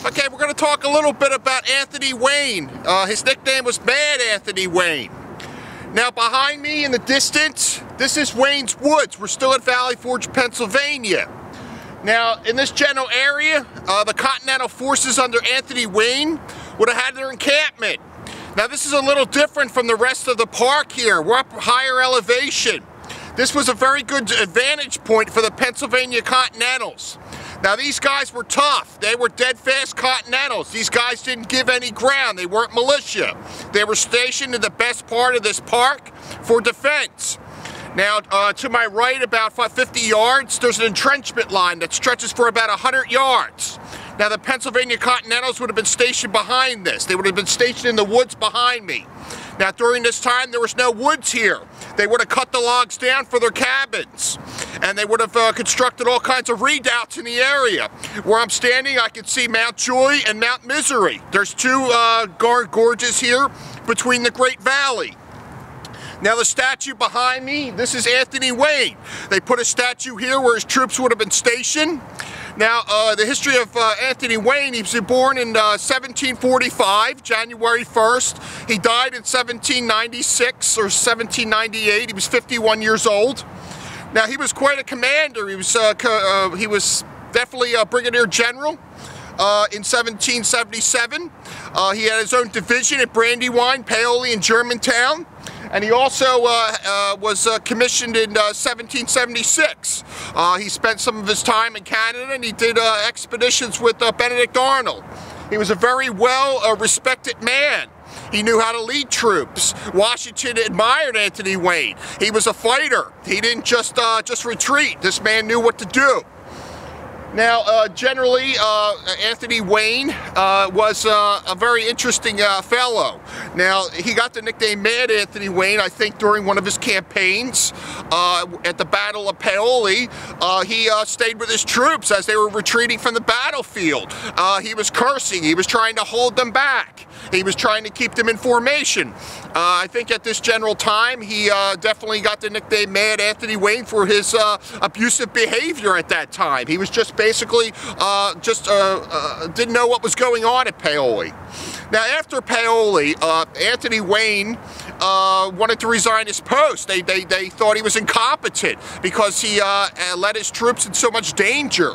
Okay, we're going to talk a little bit about Anthony Wayne. His nickname was Mad Anthony Wayne. Now behind me in the distance, this is Wayne's Woods. We're still at Valley Forge, Pennsylvania. Now in this general area, the Continental Forces under Anthony Wayne would have had their encampment. Now this is a little different from the rest of the park here. We're up higher elevation. This was a very good advantage point for the Pennsylvania Continentals. Now these guys were tough. They were dead fast Continentals. These guys didn't give any ground. They weren't militia. They were stationed in the best part of this park for defense. Now to my right, about 50 yards, there's an entrenchment line that stretches for about 100 yards. Now the Pennsylvania Continentals would have been stationed behind this. They would have been stationed in the woods behind me. Now during this time there was no woods here. They would have cut the logs down for their cabins. And they would have constructed all kinds of redoubts in the area. Where I'm standing, I can see Mount Joy and Mount Misery. There's two gorges here between the Great Valley. Now the statue behind me, this is Anthony Wayne. They put a statue here where his troops would have been stationed. Now, the history of Anthony Wayne, he was born in 1745, January 1st. He died in 1796 or 1798. He was 51 years old. Now, he was quite a commander. He was definitely a brigadier general in 1777. He had his own division at Brandywine, Paoli, and Germantown. And he also was commissioned in 1776. He spent some of his time in Canada, and he did expeditions with Benedict Arnold. He was a very well-respected man. He knew how to lead troops. Washington admired Anthony Wayne. He was a fighter. He didn't just retreat. This man knew what to do. Now, generally, Anthony Wayne was a very interesting fellow. Now, he got the nickname Mad Anthony Wayne, I think, during one of his campaigns at the Battle of Paoli. He stayed with his troops as they were retreating from the battlefield. He was cursing. He was trying to hold them back. He was trying to keep them in formation. I think at this general time, he definitely got the nickname Mad Anthony Wayne for his abusive behavior at that time. He was just basically didn't know what was going on at Paoli. Now after Paoli, Anthony Wayne wanted to resign his post. They thought he was incompetent because he led his troops in so much danger.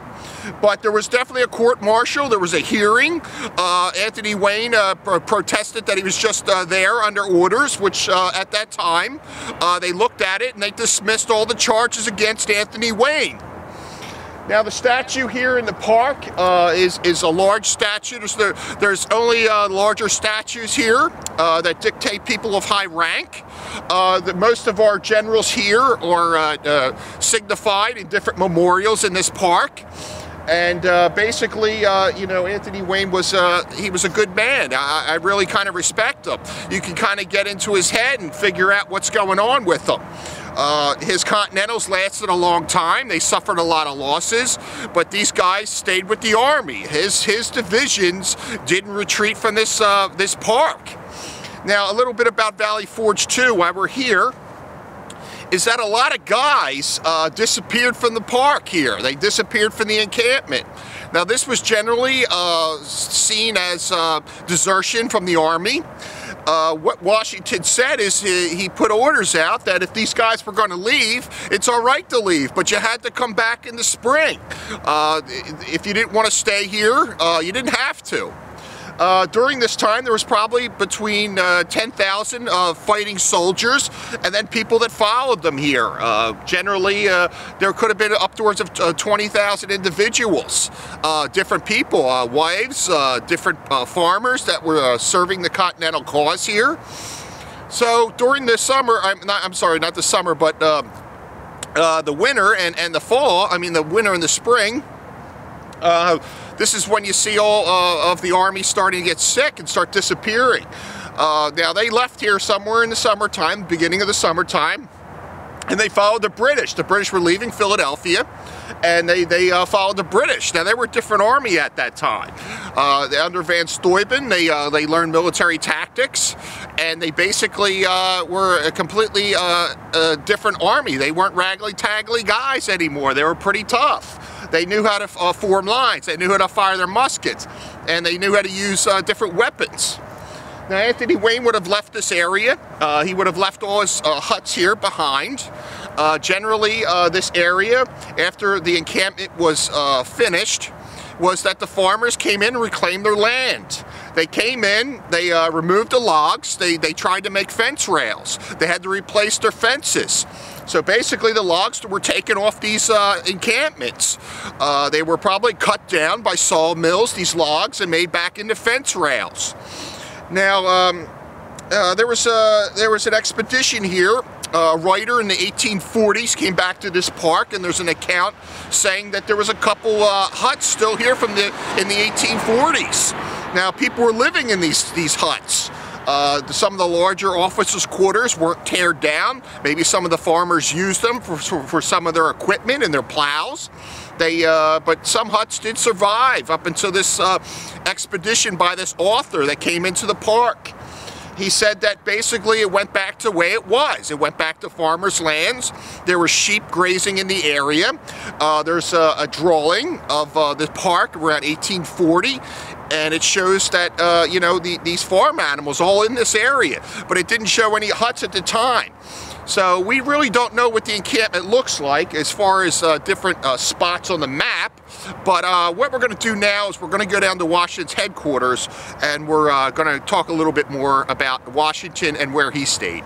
But there was definitely a court-martial. There was a hearing. Anthony Wayne protested that he was just there under orders, which at that time they looked at it and they dismissed all the charges against Anthony Wayne. Now the statue here in the park is a large statue. There's only larger statues here that dictate people of high rank. Most of our generals here are signified in different memorials in this park. And basically, you know, Anthony Wayne was he was a good man. I really kind of respect him. You can kind of get into his head and figure out what's going on with him. His Continentals lasted a long time. They suffered a lot of losses, but these guys stayed with the Army. His divisions didn't retreat from this this park. Now, a little bit about Valley Forge too, while we're here, is that a lot of guys disappeared from the park here. They disappeared from the encampment. Now this was generally seen as desertion from the Army. What Washington said is he put orders out that if these guys were going to leave, it's all right to leave, but you had to come back in the spring. If you didn't want to stay here, you didn't have to. During this time, there was probably between 10,000 fighting soldiers and then people that followed them here. Generally, there could have been upwards of 20,000 individuals, different people, wives, different farmers that were serving the Continental cause here. So during the summer, I'm sorry, not the summer, but the winter and the fall, I mean the winter and the spring, this is when you see all of the Army starting to get sick and start disappearing. Now they left here somewhere in the summertime, beginning of the summertime, and they followed the British. The British were leaving Philadelphia, and they followed the British. Now they were a different army at that time. Under Van Steuben, they learned military tactics, and they basically were a completely different army. They weren't raggly-taggly guys anymore. They were pretty tough. They knew how to form lines. They knew how to fire their muskets. and they knew how to use different weapons. Now, Anthony Wayne would have left this area. He would have left all his huts here behind. Generally, this area, after the encampment was finished, was that the farmers came in and reclaimed their land. They came in, they removed the logs, they tried to make fence rails. They had to replace their fences. So basically the logs were taken off these encampments. They were probably cut down by sawmills, these logs, and made back into fence rails. Now, there was an expedition here. A writer in the 1840s came back to this park, and there's an account saying that there was a couple huts still here in the 1840s. Now, people were living in these huts. Some of the larger officers' quarters weren't teared down. Maybe some of the farmers used them for some of their equipment and their plows. But some huts did survive up until this expedition by this author that came into the park. He said that basically it went back to the way it was. It went back to farmers' lands. There were sheep grazing in the area. There's a drawing of the park around 1840, and it shows that, you know, these farm animals all in this area, but it didn't show any huts at the time. So we really don't know what the encampment looks like as far as different spots on the map. But what we're going to do now is we're going to go down to Washington's headquarters, and we're going to talk a little bit more about Washington and where he stayed.